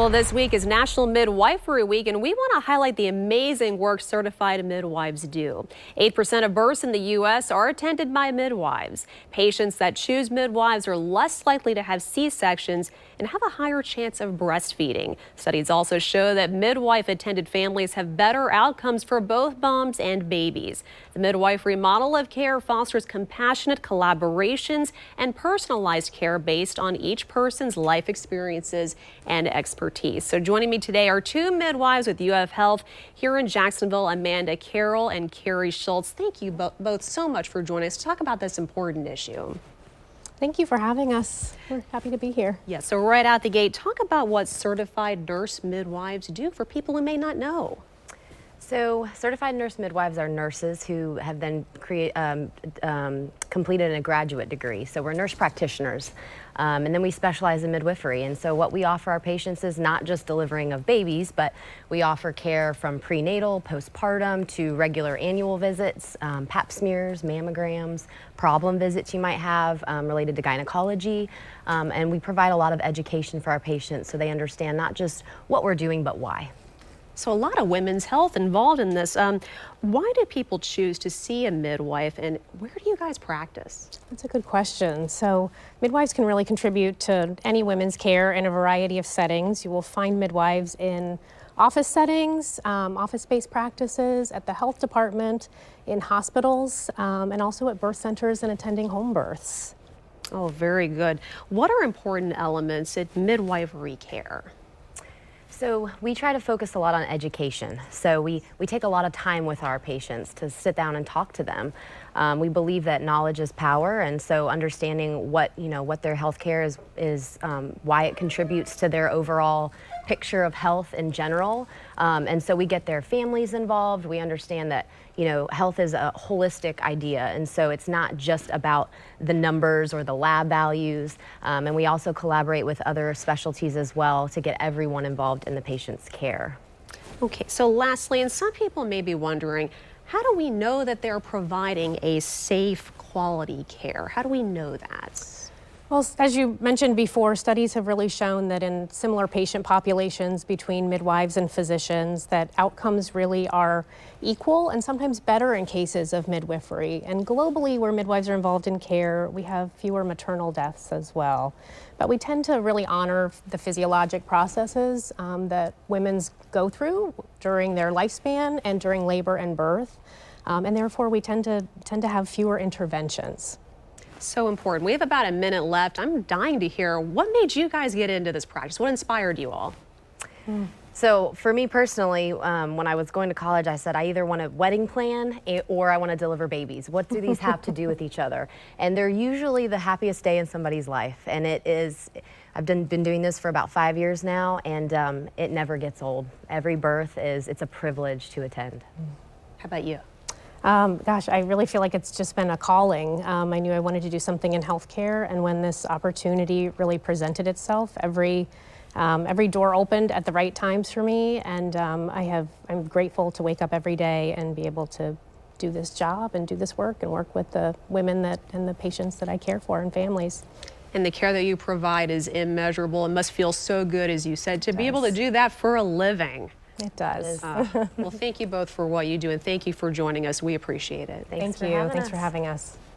Well, this week is National Midwifery Week, and we want to highlight the amazing work certified midwives do. 8% of births in the U.S. are attended by midwives. Patients that choose midwives are less likely to have C-sections and have a higher chance of breastfeeding. Studies also show that midwife-attended families have better outcomes for both moms and babies. The midwifery model of care fosters compassionate collaborations and personalized care based on each person's life experiences and expertise. So joining me today are two midwives with UF Health here in Jacksonville, Amanda Carryl and Carrie Schultz. Thank you both so much for joining us to talk about this important issue. Thank you for having us. We're happy to be here. Yeah, so right out the gate, talk about what certified nurse midwives do for people who may not know. So certified nurse midwives are nurses who have then completed a graduate degree. So we're nurse practitioners, and then we specialize in midwifery. And so what we offer our patients is not just delivering of babies, but we offer care from prenatal, postpartum, to regular annual visits, pap smears, mammograms, problem visits you might have related to gynecology. And we provide a lot of education for our patients so they understand not just what we're doing, but why. So a lot of women's health involved in this. Why do people choose to see a midwife, and where do you guys practice? That's a good question. So midwives can really contribute to any women's care in a variety of settings. You will find midwives in office settings, office-based practices, at the health department, in hospitals, and also at birth centers and attending home births. Oh, very good. What are important elements in midwifery care? So we try to focus a lot on education. So we take a lot of time with our patients to sit down and talk to them. We believe that knowledge is power, and so understanding what their health care is why it contributes to their overall picture of health in general. And so we get their families involved. We understand that health is a holistic idea, and so it's not just about the numbers or the lab values. And we also collaborate with other specialties as well to get everyone involved in the patient's care. Okay, so lastly, and some people may be wondering, how do we know that they're providing a safe, quality care? How do we know that? Well, as you mentioned before, studies have really shown that in similar patient populations between midwives and physicians, that outcomes really are equal and sometimes better in cases of midwifery. And globally, where midwives are involved in care, we have fewer maternal deaths as well. But we tend to really honor the physiologic processes that women go through during their lifespan and during labor and birth. And therefore, we tend to have fewer interventions. So important. We have about a minute left. I'm dying to hear, what made you guys get into this practice? What inspired you all? So for me personally, when I was going to college, I said I either want a wedding plan or I want to deliver babies. What do these have to do with each other? And they're usually the happiest day in somebody's life. And it is, I've been doing this for about 5 years now, and it never gets old. Every birth it's a privilege to attend. How about you? Gosh, I really feel like it's just been a calling. I knew I wanted to do something in healthcare, and when this opportunity really presented itself, every door opened at the right times for me, and I'm grateful to wake up every day and be able to do this job and do this work and work with the women and the patients that I care for and families. And the care that you provide is immeasurable. It must feel so good, as you said, to be able to do that for a living. It does. Well, thank you both for what you do, and thank you for joining us. We appreciate it. Thank you. Thanks for having us.